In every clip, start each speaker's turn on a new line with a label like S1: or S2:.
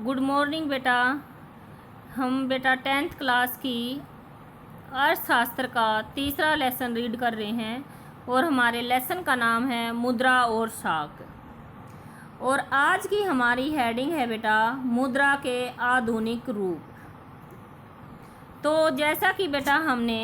S1: Good morning बेटा। हम बेटा 10th क्लास की अर्थशास्त्र का तीसरा लेसन रीड कर रहे हैं और हमारे लेसन का नाम है मुद्रा और साख। और आज की हमारी हेडिंग है बेटा मुद्रा के आधुनिक रूप। तो जैसा कि बेटा हमने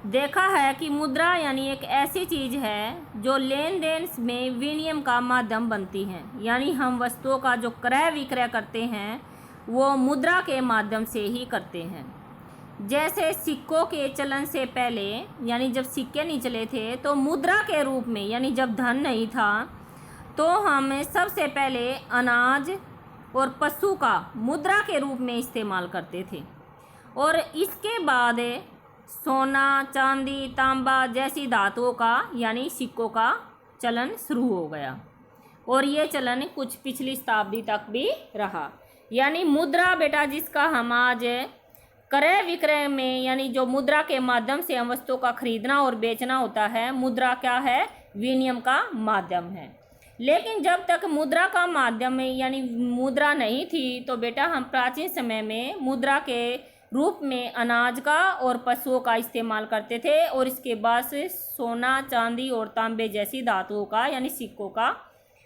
S1: देखा है कि मुद्रा यानी एक ऐसी चीज़ है जो लेन देन में विनिमय का माध्यम बनती है, यानी हम वस्तुओं का जो क्रय विक्रय करते हैं वो मुद्रा के माध्यम से ही करते हैं। जैसे सिक्कों के चलन से पहले, यानी जब सिक्के नहीं चले थे तो मुद्रा के रूप में, यानी जब धन नहीं था तो हम सबसे पहले अनाज और पशु का मुद्रा के रूप में इस्तेमाल करते थे। और इसके बाद सोना, चांदी, तांबा जैसी धातुओं का यानी सिक्कों का चलन शुरू हो गया और ये चलन कुछ पिछली शताब्दी तक भी रहा। यानी मुद्रा बेटा जिसका हम आज क्रय विक्रय में, यानी जो मुद्रा के माध्यम से हम वस्तुओं का खरीदना और बेचना होता है, मुद्रा क्या है? विनिमय का माध्यम है। लेकिन जब तक मुद्रा का माध्यम यानी मुद्रा नहीं थी तो बेटा हम प्राचीन समय में मुद्रा के रूप में अनाज का और पशुओं का इस्तेमाल करते थे और इसके बाद से सोना, चांदी और तांबे जैसी धातुओं का यानी सिक्कों का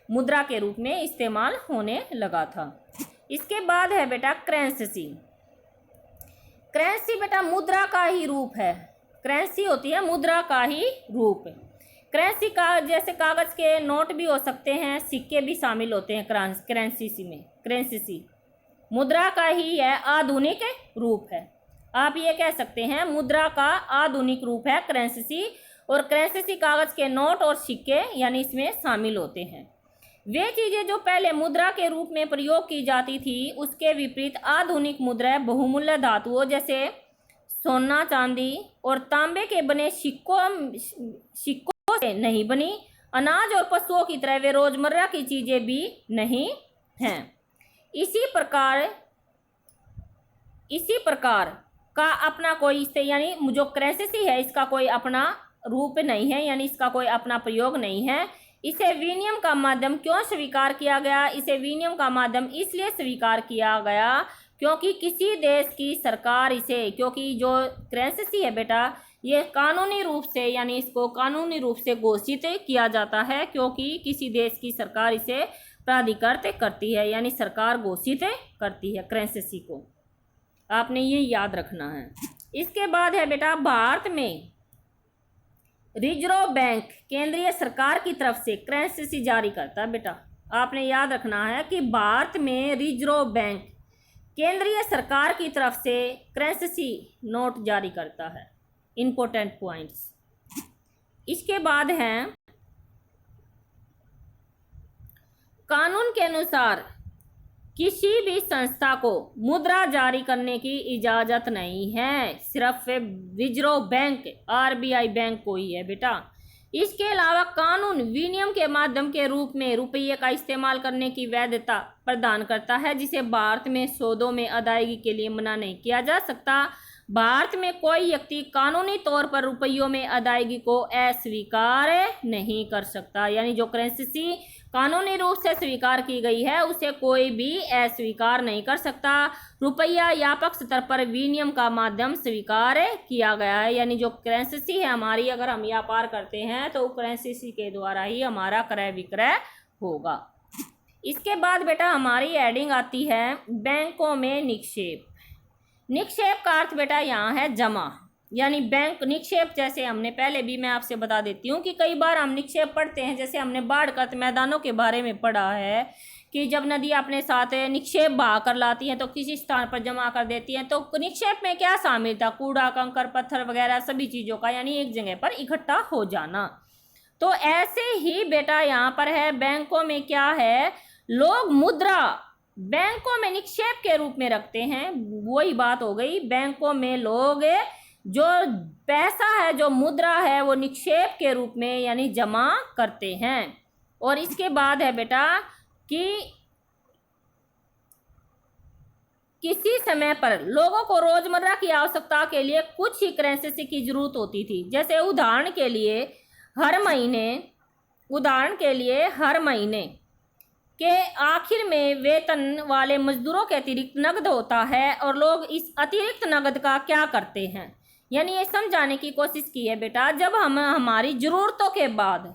S1: मुद्रा के रूप में इस्तेमाल होने लगा था। इसके बाद है बेटा करेंसी। करेंसी बेटा मुद्रा का ही रूप है। करेंसी होती है मुद्रा का ही रूप। करेंसी का जैसे कागज के नोट भी हो सकते हैं, सिक्के भी शामिल होते हैं करेंसी में। करेंसी मुद्रा का ही है आधुनिक रूप है। आप ये कह सकते हैं मुद्रा का आधुनिक रूप है करेंसी। और करेंसी कागज के नोट और सिक्के यानी इसमें शामिल होते हैं। वे चीज़ें जो पहले मुद्रा के रूप में प्रयोग की जाती थी उसके विपरीत आधुनिक मुद्राएं बहुमूल्य धातुओं जैसे सोना, चांदी और तांबे के बने सिक्कों से नहीं बनी। अनाज और पशुओं की तरह वे रोजमर्रा की चीज़ें भी नहीं हैं। इसी प्रकार का अपना कोई इससे, यानी जो करेंसी है इसका कोई अपना रूप नहीं है, यानी इसका कोई अपना प्रयोग नहीं है। इसे विनिमय का माध्यम क्यों स्वीकार किया गया? इसे विनिमय का माध्यम इसलिए स्वीकार किया गया क्योंकि किसी देश की सरकार इसे, क्योंकि जो करेंसी है बेटा ये कानूनी रूप से, यानी इसको कानूनी रूप से घोषित किया जाता है क्योंकि किसी देश की सरकार इसे प्राधिकृत करती है, यानी सरकार घोषित करती है करेंसी को। आपने ये याद रखना है। इसके बाद है बेटा भारत में रिजर्व बैंक केंद्रीय सरकार की तरफ से करेंसी जारी करता है। बेटा आपने याद रखना है कि भारत में रिजर्व बैंक केंद्रीय सरकार की तरफ से करेंसी नोट जारी करता है। Important points. इसके बाद हैं कानून के अनुसार किसी भी संस्था को मुद्रा जारी करने की इजाज़त नहीं है, सिर्फ रिजर्व बैंक आरबीआई बैंक को ही है बेटा। इसके अलावा कानून विनिमय के माध्यम के रूप में रुपये का इस्तेमाल करने की वैधता प्रदान करता है जिसे भारत में सौदों में अदायगी के लिए मना नहीं किया जा सकता। भारत में कोई व्यक्ति कानूनी तौर पर रुपयों में अदायगी को अस्वीकार नहीं कर सकता, यानी जो करेंसी कानूनी रूप से स्वीकार की गई है उसे कोई भी अस्वीकार नहीं कर सकता। रुपया व्यापक स्तर पर विनिमय का माध्यम स्वीकार किया गया है, यानी जो करेंसी है हमारी, अगर हम व्यापार करते हैं तो करेंसी के द्वारा ही हमारा क्रय विक्रय होगा। इसके बाद बेटा हमारी हेडिंग आती है बैंकों में निक्षेप। निक्षेप का अर्थ बेटा यहाँ है जमा, यानी बैंक निक्षेप। जैसे हमने पहले भी, मैं आपसे बता देती हूँ कि कई बार हम निक्षेप पढ़ते हैं, जैसे हमने बाढ़ग्रस्त मैदानों के बारे में पढ़ा है कि जब नदी अपने साथ निक्षेप बहा कर लाती हैं तो किसी स्थान पर जमा कर देती हैं। तो निक्षेप में क्या शामिल था? कूड़ा, कंकर, पत्थर वगैरह सभी चीज़ों का, यानी एक जगह पर इकट्ठा हो जाना। तो ऐसे ही बेटा यहाँ पर है बैंकों में क्या है, लोग मुद्रा बैंकों में निक्षेप के रूप में रखते हैं। वही बात हो गई, बैंकों में लोग जो पैसा है, जो मुद्रा है, वो निक्षेप के रूप में यानी जमा करते हैं। और इसके बाद है बेटा कि किसी समय पर लोगों को रोजमर्रा की आवश्यकता के लिए कुछ ही करेंसी की जरूरत होती थी। जैसे उदाहरण के लिए हर महीने के आखिर में वेतन वाले मजदूरों के अतिरिक्त नकद होता है और लोग इस अतिरिक्त नकद का क्या करते हैं। यानी ये समझाने की कोशिश की है बेटा, जब हम हमारी ज़रूरतों के बाद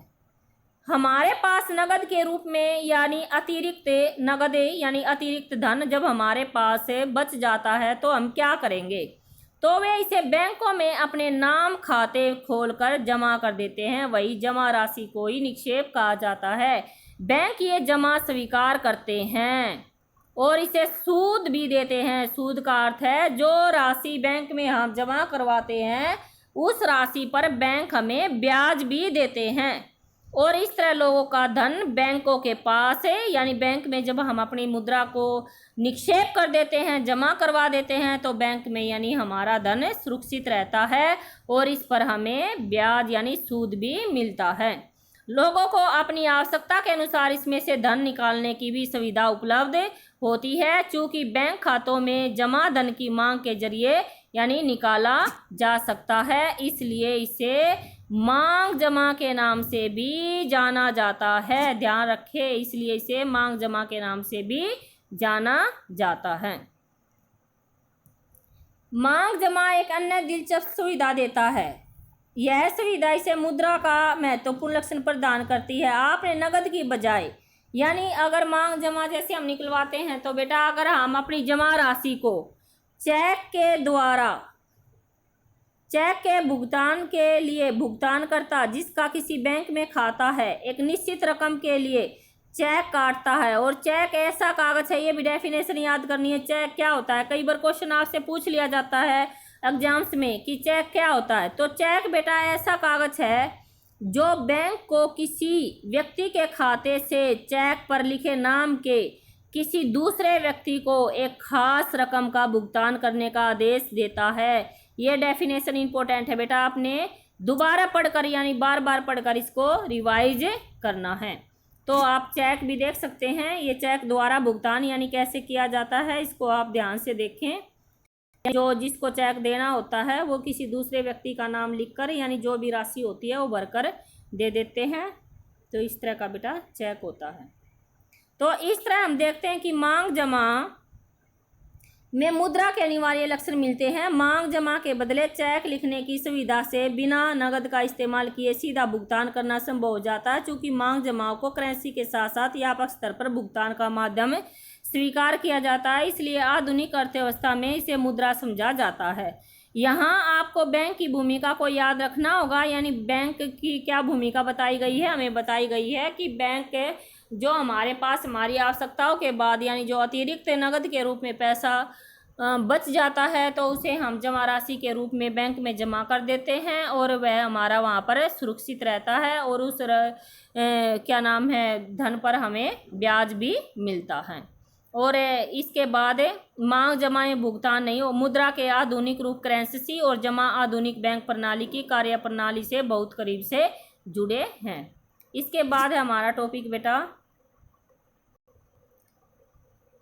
S1: हमारे पास नगद के रूप में यानी अतिरिक्त नगद यानी अतिरिक्त धन जब हमारे पास बच जाता है तो हम क्या करेंगे, तो वे इसे बैंकों में अपने नाम खाते खोलकर जमा कर देते हैं। वही जमा राशि को ही निक्षेप कहा जाता है। बैंक ये जमा स्वीकार करते हैं और इसे सूद भी देते हैं। सूद का अर्थ है जो राशि बैंक में हम जमा करवाते हैं उस राशि पर बैंक हमें ब्याज भी देते हैं। और इस तरह लोगों का धन बैंकों के पास है, यानी बैंक में जब हम अपनी मुद्रा को निक्षेप कर देते हैं, जमा करवा देते हैं, तो बैंक में यानी हमारा धन सुरक्षित रहता है और इस पर हमें ब्याज यानी सूद भी मिलता है। लोगों को अपनी आवश्यकता के अनुसार इसमें से धन निकालने की भी सुविधा उपलब्ध होती है। चूँकि बैंक खातों में जमा धन की मांग के जरिए यानी निकाला जा सकता है, इसलिए इसे मांग जमा के नाम से भी जाना जाता है। ध्यान रखें, इसलिए इसे मांग जमा के नाम से भी जाना जाता है। मांग जमा एक अन्य दिलचस्प सुविधा देता है। यह सुविधा इसे मुद्रा का महत्वपूर्ण लक्षण प्रदान करती है। आपने नगद की बजाय यानी अगर मांग जमा जैसे हम निकलवाते हैं तो बेटा अगर हम अपनी जमा राशि को चेक के द्वारा चेक के भुगतान के लिए भुगतानकर्ता जिसका किसी बैंक में खाता है एक निश्चित रकम के लिए चेक काटता है। और चेक ऐसा कागज है, ये भी डेफिनेशन याद करनी है। चेक क्या होता है, कई बार क्वेश्चन आपसे पूछ लिया जाता है एग्जाम्स में कि चेक क्या होता है। तो चेक बेटा ऐसा कागज है जो बैंक को किसी व्यक्ति के खाते से चेक पर लिखे नाम के किसी दूसरे व्यक्ति को एक खास रकम का भुगतान करने का आदेश देता है। ये डेफिनेशन इंपॉर्टेंट है बेटा, आपने दोबारा पढ़कर यानी बार बार पढ़कर इसको रिवाइज करना है। तो आप चेक भी देख सकते हैं, ये चेक द्वारा भुगतान यानी कैसे किया जाता है, इसको आप ध्यान से देखें। जो जिसको चेक देना होता है वो किसी दूसरे व्यक्ति का नाम लिखकर यानी जो भी राशि होती है वो भरकर दे देते हैं। तो इस तरह का बेटा चेक होता है। तो इस तरह हम देखते हैं कि मांग जमा में मुद्रा के अनिवार्य लक्षण मिलते हैं। मांग जमा के बदले चेक लिखने की सुविधा से बिना नगद का इस्तेमाल किए सीधा भुगतान करना संभव हो जाता है। चूँकि मांग जमाओं को करेंसी के साथ साथ व्यापक स्तर पर भुगतान का माध्यम स्वीकार किया जाता है, इसलिए आधुनिक अर्थव्यवस्था में इसे मुद्रा समझा जाता है। यहाँ आपको बैंक की भूमिका को याद रखना होगा। यानी बैंक की क्या भूमिका बताई गई है, हमें बताई गई है कि बैंक जो हमारे पास हमारी आवश्यकताओं के बाद यानी जो अतिरिक्त नगद के रूप में पैसा बच जाता है तो उसे हम जमा राशि के रूप में बैंक में जमा कर देते हैं और वह हमारा वहाँ पर सुरक्षित रहता है और उस क्या नाम है धन पर हमें ब्याज भी मिलता है। और इसके बाद मांग जमा में भुगतान नहीं हो। मुद्रा के आधुनिक रूप करेंसी और जमा आधुनिक बैंक प्रणाली की कार्य प्रणाली से बहुत करीब से जुड़े हैं। इसके बाद है हमारा टॉपिक बेटा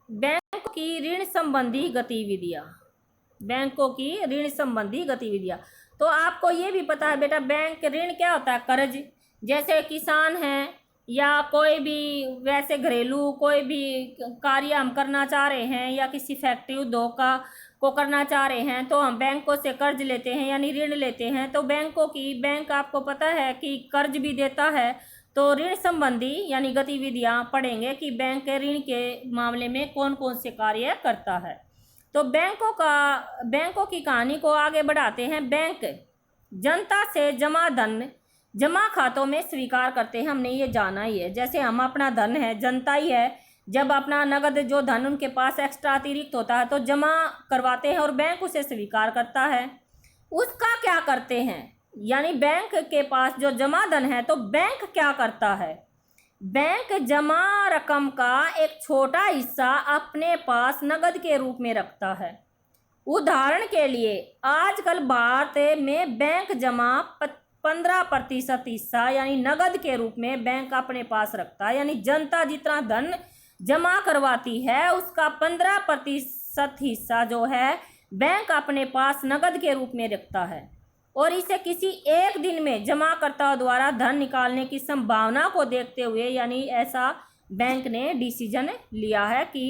S1: बैंकों की ऋण संबंधी गतिविधियाँ। बैंकों की ऋण संबंधी गतिविधियाँ, तो आपको ये भी पता है बेटा बैंक ऋण क्या होता है, कर्ज। जैसे किसान हैं या कोई भी वैसे घरेलू कोई भी कार्य हम करना चाह रहे हैं या किसी फैक्ट्री उद्योग को करना चाह रहे हैं तो हम बैंकों से कर्ज लेते हैं यानी ऋण लेते हैं। तो बैंक आपको पता है कि कर्ज भी देता है। तो ऋण संबंधी यानी गतिविधियां पढ़ेंगे कि बैंक के ऋण के मामले में कौन कौन से कार्य करता है। तो बैंकों की कहानी को आगे बढ़ाते हैं। बैंक जनता से जमा धन जमा खातों में स्वीकार करते हैं, हमने ये जाना ही है। जैसे हम अपना धन है जनता ही है, जब अपना नगद जो धन उनके पास एक्स्ट्रा अतिरिक्त होता है तो जमा करवाते हैं और बैंक उसे स्वीकार करता है। उसका क्या करते हैं, यानी बैंक के पास जो जमा धन है तो बैंक क्या करता है, बैंक जमा रकम का एक छोटा हिस्सा अपने पास नगद के रूप में रखता है। उदाहरण के लिए आजकल भारत में बैंक जमा 15% हिस्सा यानी नगद के रूप में बैंक अपने पास रखता है। यानी जनता जितना धन जमा करवाती है उसका 15% हिस्सा जो है बैंक अपने पास नगद के रूप में रखता है और इसे किसी एक दिन में जमाकर्ताओं द्वारा धन निकालने की संभावना को देखते हुए यानी ऐसा बैंक ने डिसीजन लिया है कि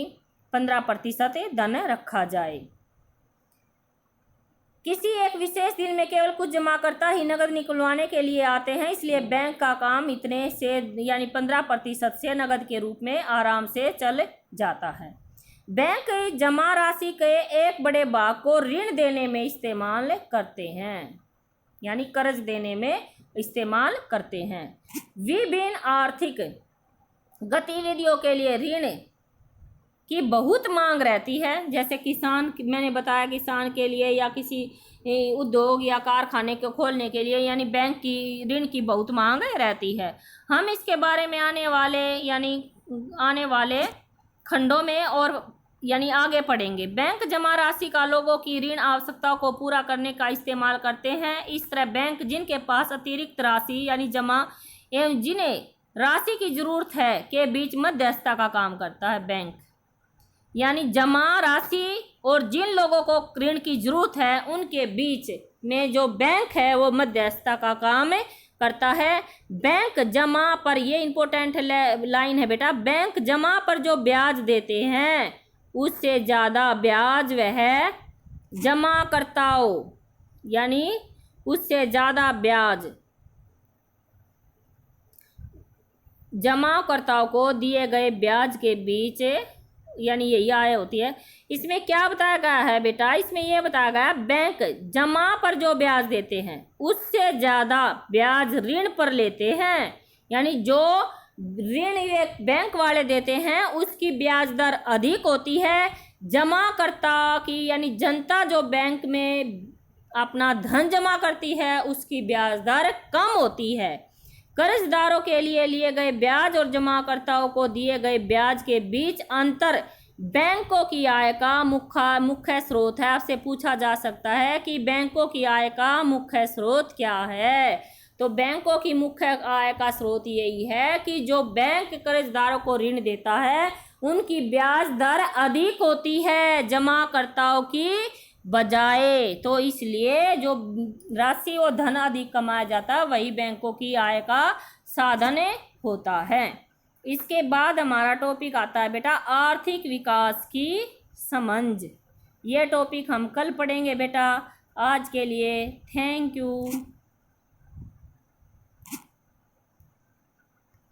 S1: 15% धन रखा जाए। किसी एक विशेष दिन में केवल कुछ जमाकर्ता ही नकद निकलवाने के लिए आते हैं, इसलिए बैंक का काम इतने से यानी 15% से नकद के रूप में आराम से चल जाता है। बैंक जमा राशि के एक बड़े भाग को ऋण देने में इस्तेमाल करते हैं, यानी कर्ज देने में इस्तेमाल करते हैं। विभिन्न आर्थिक गतिविधियों के लिए ऋण की बहुत मांग रहती है, जैसे किसान, मैंने बताया किसान के लिए या किसी उद्योग या कारखाने को खोलने के लिए यानी बैंक की ऋण की बहुत मांग रहती है। हम इसके बारे में आने वाले खंडों में और यानी आगे पढ़ेंगे। बैंक जमा राशि का लोगों की ऋण आवश्यकताओं को पूरा करने का इस्तेमाल करते हैं। इस तरह बैंक जिनके पास अतिरिक्त राशि यानी जमा एवं जिन्हें राशि की जरूरत है के बीच मध्यस्थता का काम करता है। बैंक यानी जमा राशि और जिन लोगों को ऋण की जरूरत है उनके बीच में जो बैंक है वो मध्यस्थता का काम करता है। बैंक जमा पर, ये इंपॉर्टेंट लाइन है बेटा, बैंक जमा पर जो ब्याज देते हैं उससे ज़्यादा ब्याज वह जमाकर्ताओं यानी उससे ज़्यादा ब्याज जमाकर्ताओं को दिए गए ब्याज के बीच यानी यही आय होती है। इसमें क्या बताया गया है बेटा, इसमें यह बताया गया है बैंक जमा पर जो ब्याज देते हैं उससे ज़्यादा ब्याज ऋण पर लेते हैं, यानी जो ऋण एक बैंक वाले देते हैं उसकी ब्याज दर अधिक होती है। जमाकर्ता की यानी जनता जो बैंक में अपना धन जमा करती है उसकी ब्याज दर कम होती है। कर्जदारों के लिए गए ब्याज और जमाकर्ताओं को दिए गए ब्याज के बीच अंतर बैंकों की आय का मुख्य स्रोत है। आपसे पूछा जा सकता है कि बैंकों की आय का मुख्य स्रोत क्या है, तो बैंकों की मुख्य आय का स्रोत यही है कि जो बैंक कर्जदारों को ऋण देता है उनकी ब्याज दर अधिक होती है जमाकर्ताओं की बजाय, तो इसलिए जो राशि और धन अधिक कमाया जाता है वही बैंकों की आय का साधन होता है। इसके बाद हमारा टॉपिक आता है बेटा आर्थिक विकास की समझ। ये टॉपिक हम कल पढ़ेंगे बेटा। आज के लिए थैंक यू।